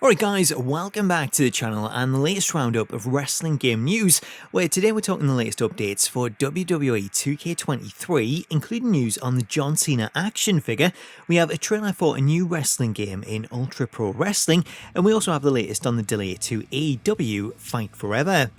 Alright guys, welcome back to the channel and the latest roundup of wrestling game news, where today we're talking the latest updates for WWE 2K23, including news on the John Cena Action Figure. We have a trailer for a new wrestling game in Ultra Pro Wrestling, and we also have the latest on the delay to AEW Fight Forever.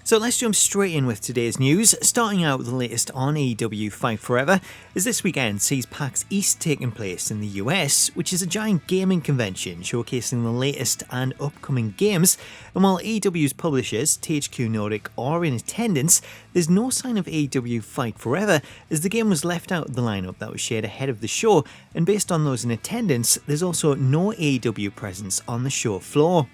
So let's jump straight in with today's news, starting out with the latest on AEW Fight Forever, as this weekend sees PAX East taking place in the US, which is a giant gaming convention showcasing the latest and upcoming games, and while AEW's publishers, THQ Nordic, are in attendance, there's no sign of AEW Fight Forever, as the game was left out of the lineup that was shared ahead of the show, and based on those in attendance, there's also no AEW presence on the show floor.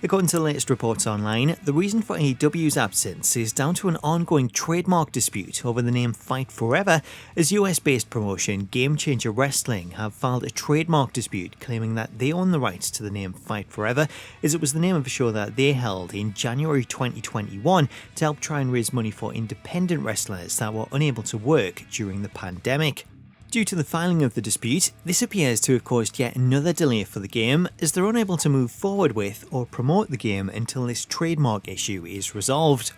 According to the latest reports online, the reason for AEW's absence is down to an ongoing trademark dispute over the name Fight Forever, as US-based promotion Game Changer Wrestling have filed a trademark dispute claiming that they own the rights to the name Fight Forever, as it was the name of a show that they held in January 2021 to help try and raise money for independent wrestlers that were unable to work during the pandemic. Due to the filing of the dispute, this appears to have caused yet another delay for the game, as they're unable to move forward with or promote the game until this trademark issue is resolved.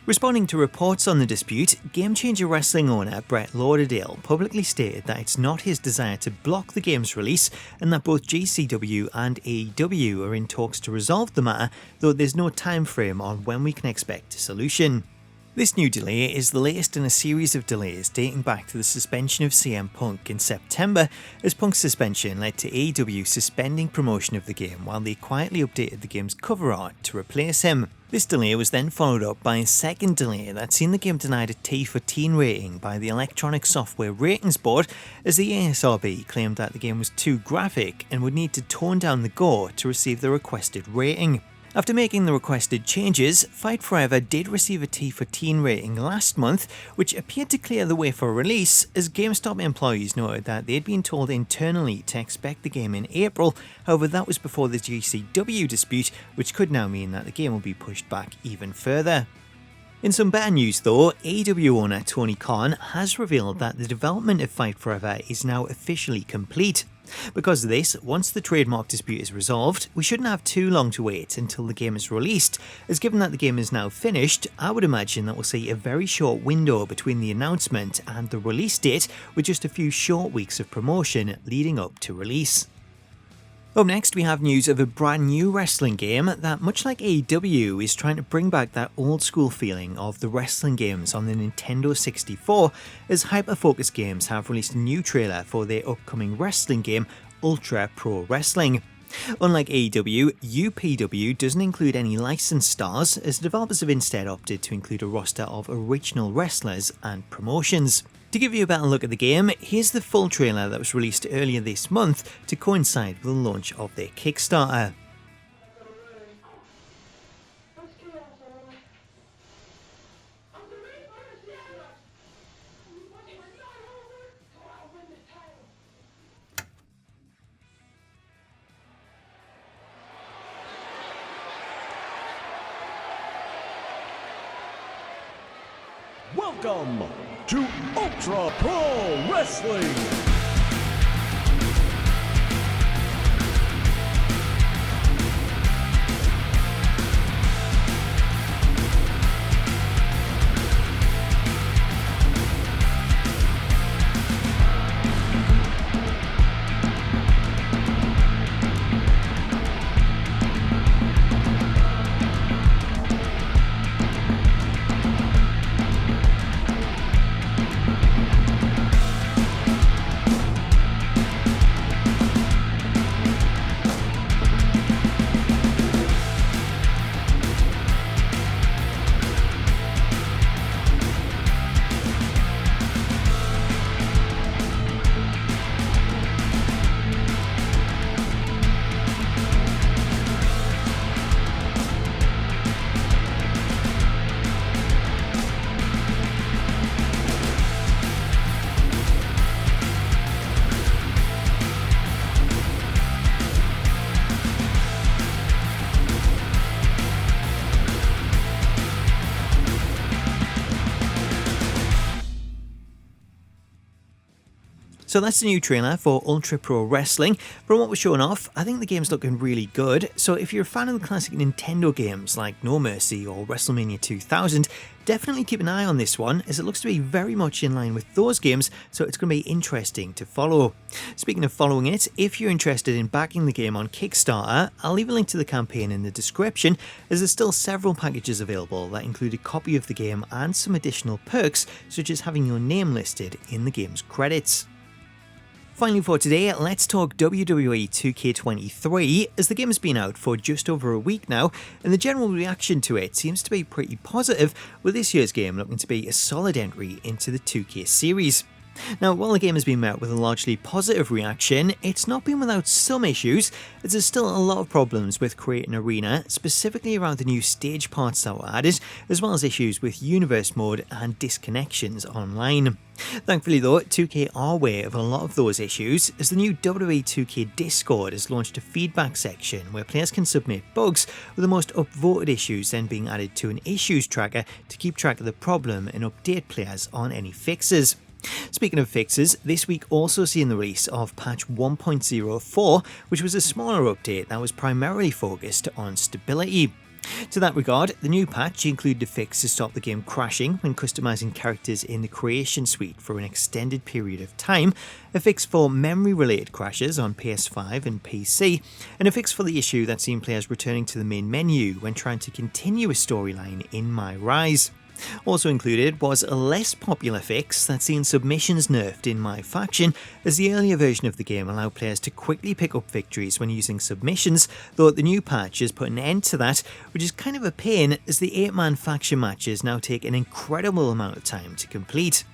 Responding to reports on the dispute, Game Changer Wrestling owner Brett Lauderdale publicly stated that it's not his desire to block the game's release, and that both GCW and AEW are in talks to resolve the matter, though there's no time frame on when we can expect a solution. This new delay is the latest in a series of delays dating back to the suspension of CM Punk in September, as Punk's suspension led to AEW suspending promotion of the game while they quietly updated the game's cover art to replace him. This delay was then followed up by a second delay that seen the game denied a T for teen rating by the Electronic Software Ratings Board, as the ASRB claimed that the game was too graphic and would need to tone down the gore to receive the requested rating. After making the requested changes, Fight Forever did receive a T for teen rating last month, which appeared to clear the way for release, as GameStop employees noted that they had been told internally to expect the game in April. However, that was before the GCW dispute, which could now mean that the game will be pushed back even further. In some better news though, AEW owner Tony Khan has revealed that the development of Fight Forever is now officially complete. Because of this, once the trademark dispute is resolved, we shouldn't have too long to wait until the game is released, as given that the game is now finished, I would imagine that we'll see a very short window between the announcement and the release date, with just a few short weeks of promotion leading up to release. Up next, we have news of a brand new wrestling game that, much like AEW, is trying to bring back that old school feeling of the wrestling games on the Nintendo 64, as Hyper Focus Games have released a new trailer for their upcoming wrestling game, Ultra Pro Wrestling. Unlike AEW, UPW doesn't include any licensed stars, as developers have instead opted to include a roster of original wrestlers and promotions. To give you a better look at the game, here's the full trailer that was released earlier this month to coincide with the launch of their Kickstarter. Welcome to Ultra Pro Wrestling! So that's the new trailer for Ultra Pro Wrestling. From what was shown off, I think the game's looking really good, so if you're a fan of the classic Nintendo games like No Mercy or WrestleMania 2000, definitely keep an eye on this one, as it looks to be very much in line with those games, so it's going to be interesting to follow. Speaking of following it, if you're interested in backing the game on Kickstarter, I'll leave a link to the campaign in the description, as there's still several packages available that include a copy of the game and some additional perks, such as having your name listed in the game's credits. Finally for today, let's talk WWE 2K23, as the game has been out for just over a week now, and the general reaction to it seems to be pretty positive, with this year's game looking to be a solid entry into the 2K series. Now, while the game has been met with a largely positive reaction, it's not been without some issues, as there's still a lot of problems with creating Arena, specifically around the new stage parts that were added, as well as issues with Universe Mode and disconnections online. Thankfully though, 2K are aware of a lot of those issues, as the new WWE 2K Discord has launched a feedback section where players can submit bugs, with the most upvoted issues then being added to an issues tracker to keep track of the problem and update players on any fixes. Speaking of fixes, this week also seen the release of patch 1.04, which was a smaller update that was primarily focused on stability. To that regard, the new patch included a fix to stop the game crashing when customizing characters in the creation suite for an extended period of time, a fix for memory-related crashes on PS5 and PC, and a fix for the issue that seen players returning to the main menu when trying to continue a storyline in My Rise. Also included was a less popular fix that's seen submissions nerfed in MyFaction, as the earlier version of the game allowed players to quickly pick up victories when using submissions, though the new patch has put an end to that, which is kind of a pain, as the 8-man faction matches now take an incredible amount of time to complete.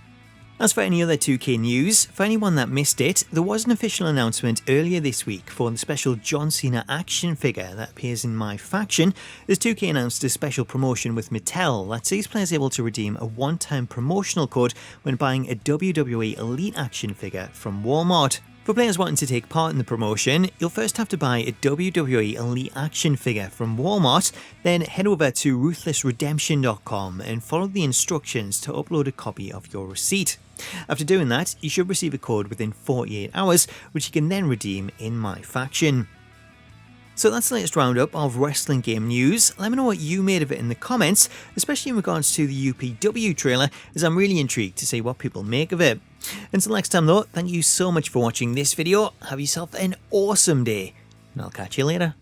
As for any other 2K news, for anyone that missed it, there was an official announcement earlier this week for the special John Cena Action Figure that appears in MyFaction, as 2K announced a special promotion with Mattel that sees players able to redeem a one-time promotional code when buying a WWE Elite Action Figure from Walmart. For players wanting to take part in the promotion, you'll first have to buy a WWE Elite Action Figure from Walmart, then head over to ruthlessredemption.com and follow the instructions to upload a copy of your receipt. After doing that, you should receive a code within 48 hours, which you can then redeem in MyFaction. So that's the latest roundup of wrestling game news. Let me know what you made of it in the comments, especially in regards to the UPW trailer, as I'm really intrigued to see what people make of it. Until next time though, thank you so much for watching this video, have yourself an awesome day, and I'll catch you later.